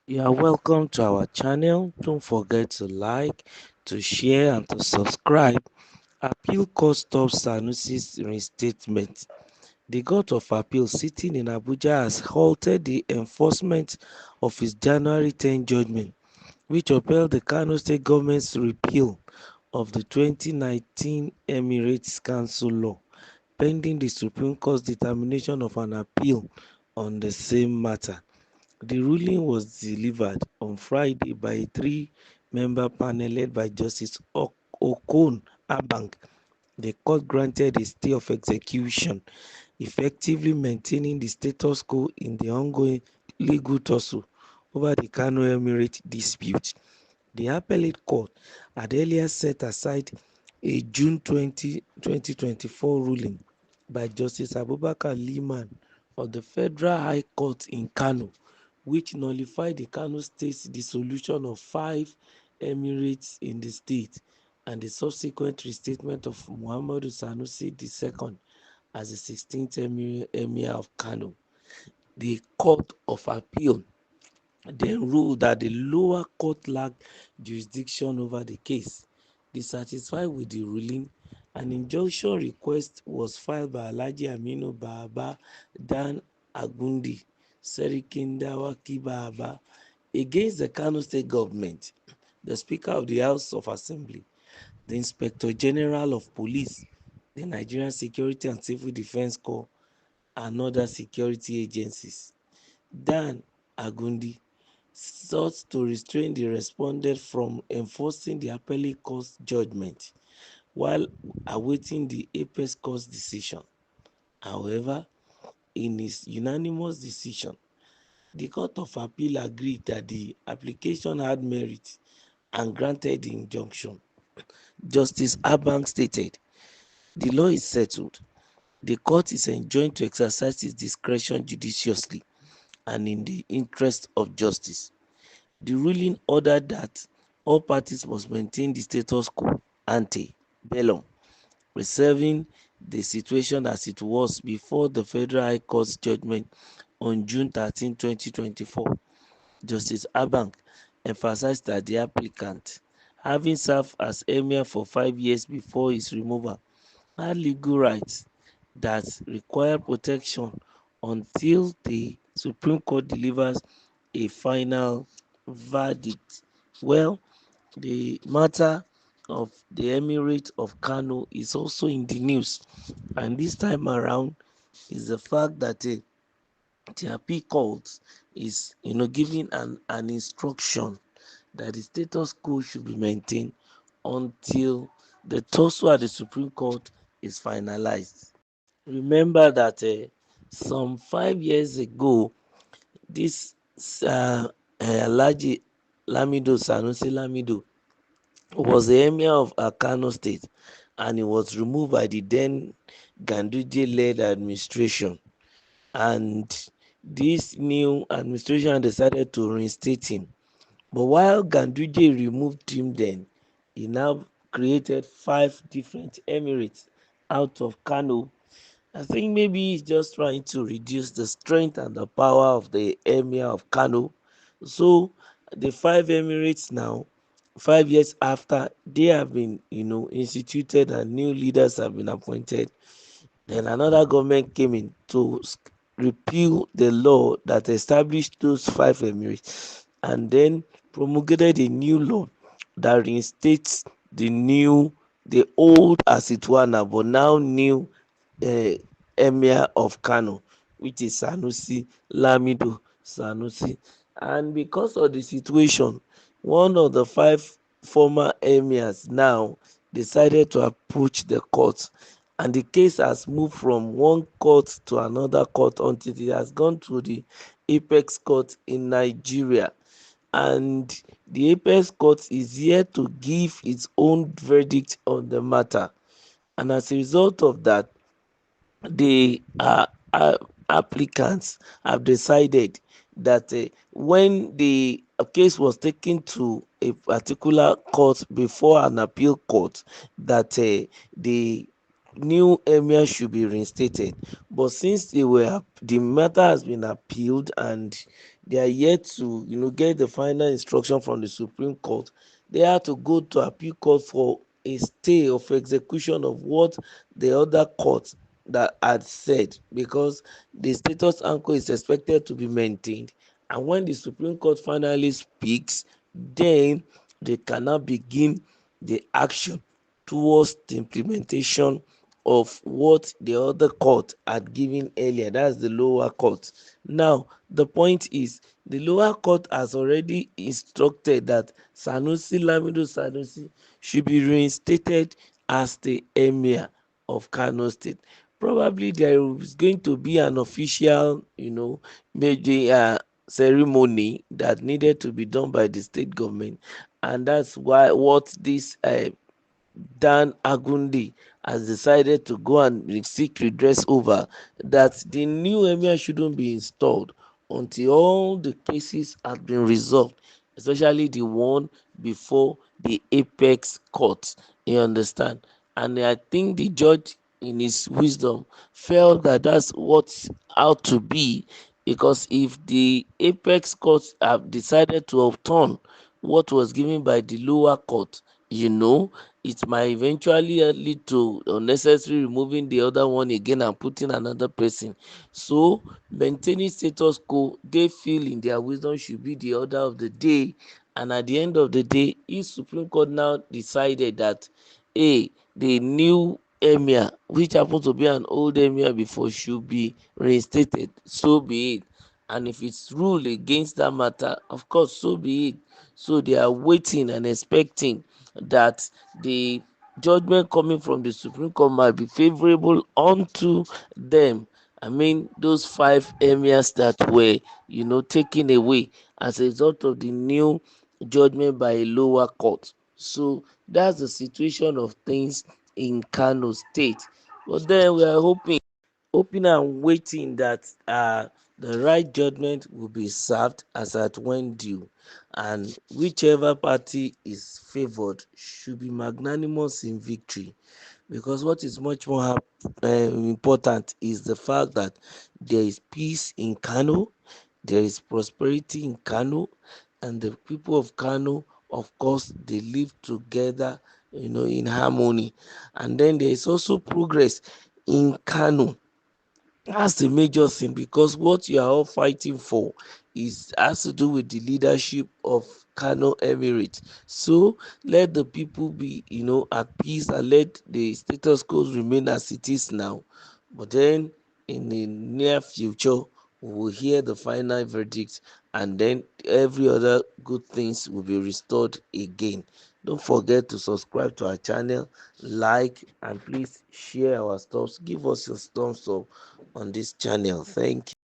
You are welcome to our channel. Don't forget to like, to share, and to subscribe. Appeal Court stops Sanusi's reinstatement. The Court of Appeal sitting in Abuja has halted the enforcement of its January 10 judgment, which upheld the Kano State government's repeal of the 2019 Emirates Council law, pending the Supreme Court's determination of an appeal on the same matter. The ruling was delivered on Friday by a three-member panel led by Justice Okon Abang. The court granted a stay of execution, effectively maintaining the status quo in the ongoing legal tussle over the Kano Emirate dispute. The Appellate Court had earlier set aside a June 2024 ruling by Justice Abubakar Liman of the Federal High Court in Kano, which nullified the Kano State's dissolution of 5 emirates in the state and the subsequent restatement of Muhammadu Sanusi II as the 16th Emir of Kano. The Court of Appeal then ruled that the lower court lacked jurisdiction over the case. Dissatisfied with the ruling, an injunction request was filed by Alhaji Aminu Baba Dan Agundi Serikin Dawaki Baba against the Kano State government, the Speaker of the House of Assembly, the Inspector General of Police, the Nigerian Security and Civil Defense Corps, and other security agencies. Dan Agundi sought to restrain the respondent from enforcing the appellate court's judgment while awaiting the apex court's decision. However, in its unanimous decision, the Court of Appeal agreed that the application had merit and granted the injunction. Justice Abang stated, "The law is settled. The court is enjoined to exercise its discretion judiciously and in the interest of justice." The ruling ordered that all parties must maintain the status quo ante bellum, preserving the situation as it was before the Federal High Court's judgment on June 13, 2024. Justice Abang emphasized that the applicant, having served as emir for 5 years before his removal, had legal rights that require protection until the Supreme Court delivers a final verdict. Well, the matter of the Emirate of Kano is also in the news, and this time around is the fact that the appeal court is, giving an instruction that the status quo should be maintained until the tussle at the Supreme Court is finalized. Remember that some 5 years ago, this Alhaji Lamido Sanusi Lamido was the emir of Kano State, and he was removed by the then Ganduje-led administration. And this new administration decided to reinstate him. But while Ganduje removed him then, he now created 5 different emirates out of Kano. I think maybe he's just trying to reduce the strength and the power of the emir of Kano. So the 5 emirates now, 5 years after they have been, instituted and new leaders have been appointed, then another government came in to repeal the law that established those 5 emirates, and then promulgated a new law that reinstates the old, as it were now, but now new uh, emir of Kano, which is Sanusi Lamido Sanusi. And because of the situation, one of the 5 former emirs now decided to approach the court, and the case has moved from one court to another court until it has gone to the apex court in Nigeria. And the apex court is yet to give its own verdict on the matter. And as a result of that, the applicants have decided that when the case was taken to a particular court before an appeal court, that the new emir should be reinstated. But since the matter has been appealed and they are yet to get the final instruction from the Supreme Court. They had to go to appeal court for a stay of execution of what the other court that had said, because the status quo is expected to be maintained, and when the Supreme Court finally speaks, then they cannot begin the action towards the implementation of what the other court had given earlier. That's the lower court. Now the point is, the lower court has already instructed that Sanusi Lamido Sanusi should be reinstated as the emir of Kano State. Probably there is going to be an official, major ceremony that needed to be done by the state government, and that's why what this Dan Agundi has decided to go and seek redress over, that the new emir shouldn't be installed until all the cases have been resolved, especially the one before the apex court. You understand? And I think the judge, in his wisdom, felt that that's what ought to be, because if the apex courts have decided to overturn what was given by the lower court, it might eventually lead to unnecessary removing the other one again and putting another person. So maintaining status quo, they feel in their wisdom, should be the order of the day. And at the end of the day, if Supreme Court now decided that the new emir, which happens to be an old emir before, should be reinstated, so be it. And if it's ruled against that matter, of course, so be it. So they are waiting and expecting that the judgment coming from the Supreme Court might be favorable unto them. I mean, those five emirs that were, taken away as a result of the new judgment by a lower court. So that's the situation of things in Kano State. But then we are hoping and waiting that the right judgment will be served as at when due, and whichever party is favored should be magnanimous in victory, because what is much more important is the fact that there is peace in Kano, there is prosperity in Kano, and the people of Kano, of course, they live together, in harmony. And then there is also progress in Kano. That's the major thing, because what you are all fighting for is has to do with the leadership of Kano Emirate. So let the people be, at peace, and let the status quo remain as it is now. But then in the near future, we will hear the final verdict, and then every other good things will be restored again. Don't forget to subscribe to our channel, like, and please share our stuff. Give us your thumbs up on this channel. Thank you.